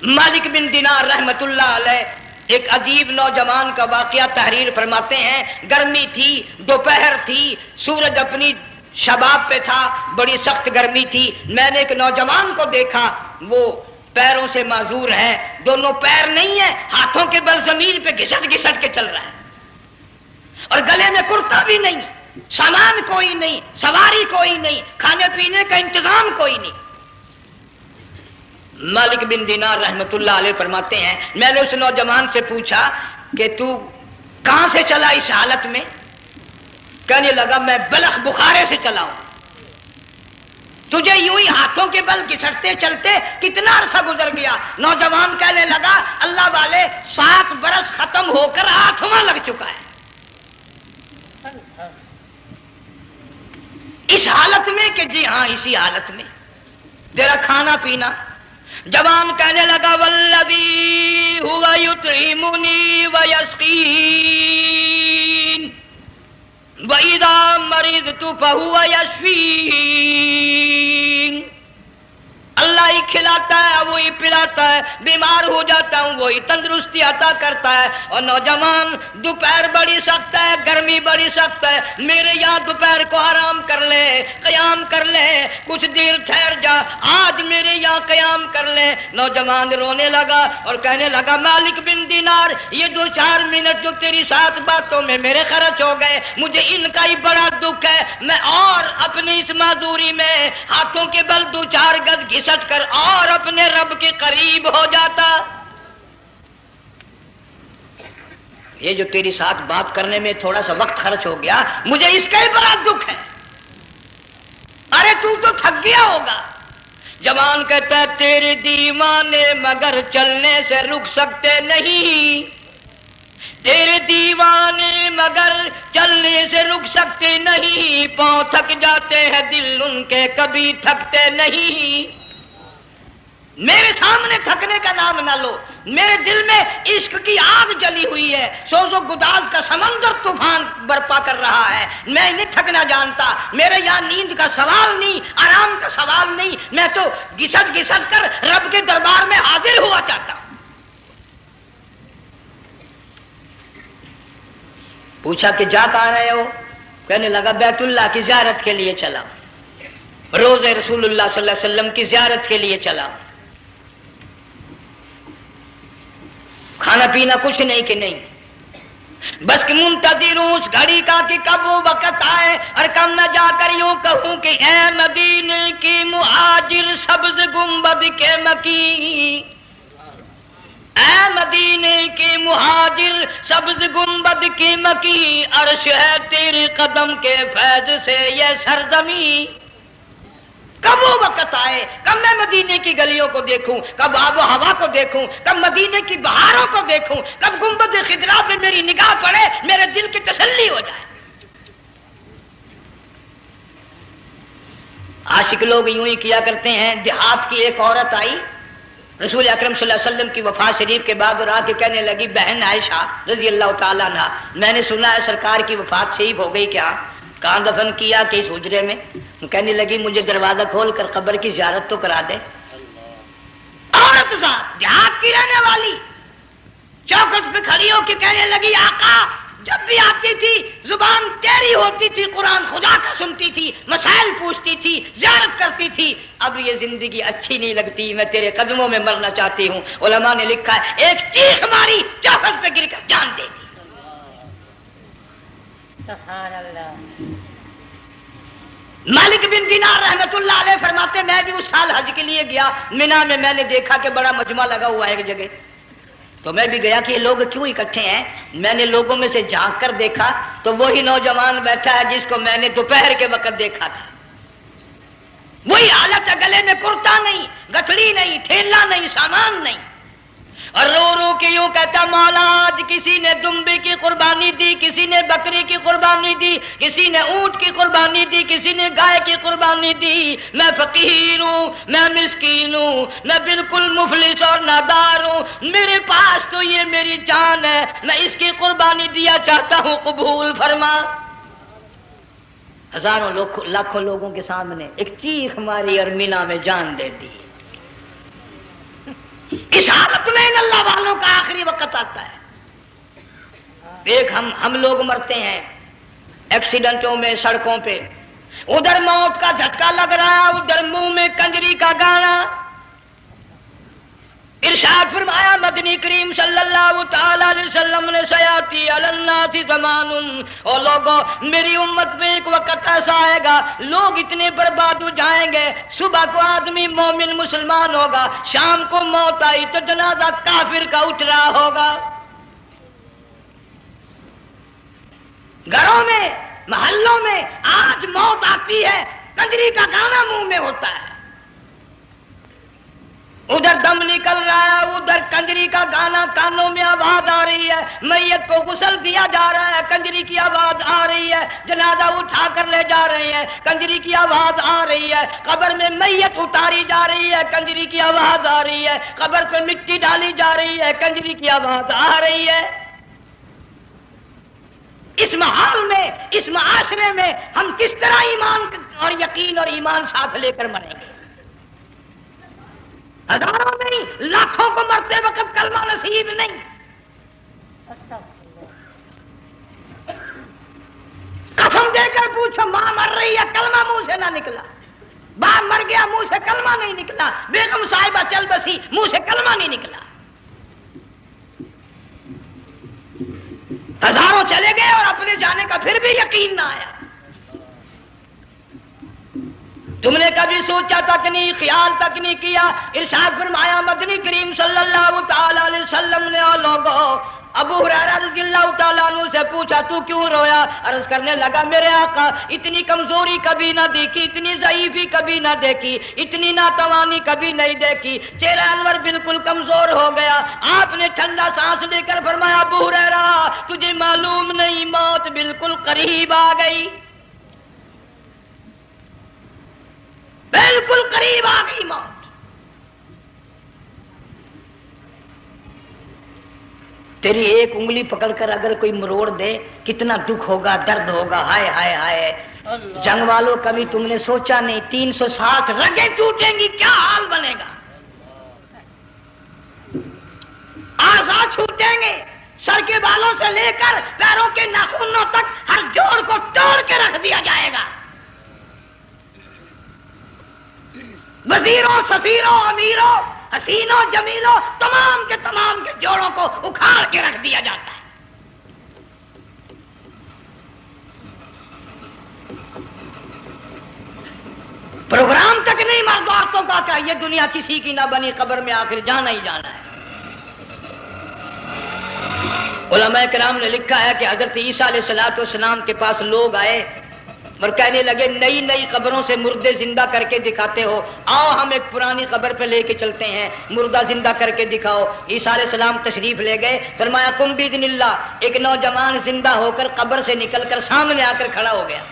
مالک بن دینار رحمت اللہ علیہ ایک عجیب نوجوان کا واقعہ تحریر فرماتے ہیں. گرمی تھی، دوپہر تھی، سورج اپنی شباب پہ تھا، بڑی سخت گرمی تھی. میں نے ایک نوجوان کو دیکھا، وہ پیروں سے معذور ہے، دونوں پیر نہیں ہیں، ہاتھوں کے بل زمین پہ گھسٹ گھسٹ کے چل رہا ہے، اور گلے میں کرتا بھی نہیں، سامان کوئی نہیں، سواری کوئی نہیں، کھانے پینے کا انتظام کوئی نہیں. مالک بن دینار رحمت اللہ علیہ فرماتے ہیں میں نے اس نوجوان سے پوچھا کہ تو کہاں سے چلا اس حالت میں؟ کہنے لگا میں بلخ بخارے سے چلا ہوں. تجھے یوں ہی ہاتھوں کے بل گھسٹتے چلتے کتنا عرصہ گزر گیا؟ نوجوان کہنے لگا اللہ والے 7 برس ختم ہو کر 8واں لگ چکا ہے. اس حالت میں کہ جی ہاں اسی حالت میں. تیرا کھانا پینا؟ جوان کہنے لگا والذی هو یطعمنی ویسقین وَإِذَا مَرِضْتُ فَهُوَ يَشْفِينِ. اللہ ہی کھلاتا ہے، وہی پلاتا ہے، بیمار ہو جاتا ہوں وہی تندرستی عطا کرتا ہے. اور نوجوان دوپہر بڑی سخت ہے، گرمی بڑی سخت ہے، میرے یہاں دوپہر کو آرام کر لے، قیام کر لے، کچھ دیر ٹھہر جا، آج میرے یہاں قیام کر لے. نوجوان رونے لگا اور کہنے لگا مالک بن دینار یہ 2-4 منٹ جو تیری ساتھ باتوں میں میرے خرچ ہو گئے، مجھے ان کا ہی بڑا دکھ ہے. میں اور اپنی اس معذوری میں ہاتھوں کے بل 2-4 گز گھسٹ کر اور اپنے رب کے قریب ہو جاتا. یہ جو تیری ساتھ بات کرنے میں تھوڑا سا وقت خرچ ہو گیا، مجھے اس کا ہی بڑا دکھ ہے. ارے تو تھک گیا ہوگا. جوان کہتا ہے تیرے دیوانے مگر چلنے سے رک سکتے نہیں، تیرے دیوانے مگر چلنے سے رک سکتے نہیں، پاؤں تھک جاتے ہیں دل ان کے کبھی تھکتے نہیں. میرے سامنے تھکنے کا نام نہ لو، میرے دل میں عشق کی آگ جلی ہوئی ہے، سوز و گداز کا سمندر طوفان برپا کر رہا ہے. میں نہیں تھکنا جانتا، میرے یہاں نیند کا سوال نہیں، آرام کا سوال نہیں، میں تو گھسٹ گھسٹ کر رب کے دربار میں حاضر ہوا چاہتا ہوں. پوچھا کہ جا کہاں رہے ہو؟ کہنے لگا بیت اللہ کی زیارت کے لیے چلا، روزے رسول اللہ صلی اللہ علیہ وسلم کی زیارت کے لیے چلا. کھانا پینا کچھ نہیں کہ نہیں، بس کہ منتظر ہوں اس گھڑی کا کہ کب وہ وقت آئے اور کب میں جا کر یوں کہوں کہ اے مدینے کی مہاجر سبز گنبد کے مکی، اے مدینے کے مہاجر سبز گنبد کی مکی، عرش ہے تیرے قدم کے فیض سے یہ سرزمین. کب وہ وقت آئے، کب میں مدینے کی گلیوں کو دیکھوں، کب آب و ہوا کو دیکھوں، کب مدینے کی بہاروں کو دیکھوں، کب گنبد خضرا پہ میری نگاہ پڑے، میرے دل کی تسلی ہو جائے. عاشق لوگ یوں ہی کیا کرتے ہیں. دیہات کی ایک عورت آئی رسول اکرم صلی اللہ علیہ وسلم کی وفات شریف کے بعد اور آ کے کہنے لگی بہن عائشہ رضی اللہ تعالیٰ عنہا میں نے سنا ہے سرکار کی وفات شریف ہو گئی، کیا کہاں دفن کیا کہ اس حجرے میں؟ کہنے لگی مجھے دروازہ کھول کر قبر کی زیارت تو کرا دے. عورت ساتھ دیہات کی رہنے والی چوکھٹ پہ کھڑی ہو کے کہنے لگی آقا جب بھی آتی تھی زبان تیری ہوتی تھی، قرآن خدا کا سنتی تھی، مسائل پوچھتی تھی، زیارت کرتی تھی، اب یہ زندگی اچھی نہیں لگتی، میں تیرے قدموں میں مرنا چاہتی ہوں. علماء نے لکھا ہے ایک چیخ ماری چوکھٹ پہ گر کر جان دے دی. سبحان اللہ. مالک بن دینار رحمت اللہ علیہ فرماتے میں بھی اس سال حج کے لیے گیا، مینا میں میں نے دیکھا کہ بڑا مجمع لگا ہوا ہے ایک جگہ، تو میں بھی گیا کہ یہ لوگ کیوں اکٹھے ہیں. میں نے لوگوں میں سے جھانک کر دیکھا تو وہی نوجوان بیٹھا ہے جس کو میں نے دوپہر کے وقت دیکھا تھا. وہی حالت ہے، گلے میں کرتا نہیں، گٹھڑی نہیں، تھیلا نہیں، سامان نہیں، اور رو رو کے یوں کہتا مولا آج کسی نے دمبے کی قربانی دی، کسی نے بکری کی قربانی دی، کسی نے اونٹ کی قربانی دی، کسی نے گائے کی قربانی دی. میں فقیر ہوں، میں مسکین ہوں، میں بالکل مفلس اور نادار ہوں، میرے پاس تو یہ میری جان ہے، میں اس کی قربانی دیا چاہتا ہوں، قبول فرما. ہزاروں لاکھوں لوگوں کے سامنے ایک چیخ ماری اور مینا میں جان دے دی. اس ان اللہ والوں کا آخری وقت آتا ہے. ایک ہم لوگ مرتے ہیں ایکسیڈنٹوں میں، سڑکوں پہ، ادھر موت کا جھٹکا لگ رہا ہے، ادھر منہ میں کنجری کا گانا. ارشاد فرمایا مدنی کریم صلی اللہ تعالی علیہ وسلم نے سیاتی علی الناس زمان، اور لوگوں میری امت میں ایک وقت ایسا آئے گا لوگ اتنے برباد ہو جائیں گے، صبح کو آدمی مومن مسلمان ہوگا، شام کو موت آئی تو جنازہ کافر کا اٹھ رہا ہوگا. گھروں میں، محلوں میں آج موت آتی ہے، کنجری کا گانا منہ میں ہوتا ہے، ادھر دم نکل رہا ہے، ادھر کنجری کا گانا کانوں میں آواز آ رہی ہے، میت کو غسل دیا جا رہا ہے، کنجری کی آواز آ رہی ہے، جنازہ اٹھا کر لے جا رہے ہیں، کنجری کی آواز آ رہی ہے، قبر میں میت اتاری جا رہی ہے، کنجری کی آواز آ رہی ہے، قبر پہ مٹی ڈالی جا رہی ہے، کنجری کی آواز آ رہی ہے. اس ماحول میں، اس معاشرے میں ہم کس طرح ایمان اور یقین اور ایمان ساتھ لے کر مریں گے؟ ہزاروں نہیں، لاکھوں کو مرتے وقت کلمہ نصیب نہیں. قسم دے کر پوچھو، ماں مر رہی ہے کلمہ منہ سے نہ نکلا، باپ مر گیا منہ سے کلمہ نہیں نکلا، بیگم صاحبہ چل بسی منہ سے کلمہ نہیں نکلا. ہزاروں چلے گئے اور اپنے جانے کا پھر بھی یقین نہ آیا. تم نے کبھی سوچا تک نہیں، خیال تک نہیں کیا. ارشاد فرمایا مدنی کریم صلی اللہ تعالی علیہ وسلم نے، اور لوگوں ابو ہریرہ رضی اللہ تعالیٰ عنہ سے پوچھا تو کیوں رویا؟ عرض کرنے لگا میرے آقا اتنی کمزوری کبھی نہ دیکھی، اتنی ضعیفی کبھی نہ دیکھی، اتنی ناتوانی کبھی نہیں دیکھی، چہرہ انور بالکل کمزور ہو گیا. آپ نے ٹھنڈا سانس لے کر فرمایا ابو ہریرہ تجھے معلوم نہیں موت بالکل قریب آ گئی، بالکل قریب آ گئی موت. تیری ایک انگلی پکڑ کر اگر کوئی مروڑ دے کتنا دکھ ہوگا، درد ہوگا. ہائے ہائے ہائے. جنگ والوں کبھی تم نے سوچا نہیں 360 رگیں ٹوٹیں گی کیا حال بنے گا، اعضاء چھوٹیں گے، سر کے بالوں سے لے کر پیروں کے ناخنوں تک ہر جوڑ کو توڑ کے رکھ دیا جائے گا. وزیروں، سفیروں، امیروں، حسینوں، جمیلوں، تمام کے جوڑوں کو اکھاڑ کے رکھ دیا جاتا ہے. پروگرام تک نہیں مرد عورتوں کا کہ یہ دنیا کسی کی نہ بنی، قبر میں آخر جانا ہی جانا ہے. علماء کرام نے لکھا ہے کہ حضرت عیسیٰ علیہ السلام کے پاس لوگ آئے اور کہنے لگے نئی نئی قبروں سے مردے زندہ کر کے دکھاتے ہو، آؤ ہم ایک پرانی قبر پہ لے کے چلتے ہیں، مردہ زندہ کر کے دکھاؤ. عیسیٰ علیہ السلام تشریف لے گئے، فرمایا قم باذن اللہ. ایک نوجوان زندہ ہو کر قبر سے نکل کر سامنے آ کر کھڑا ہو گیا.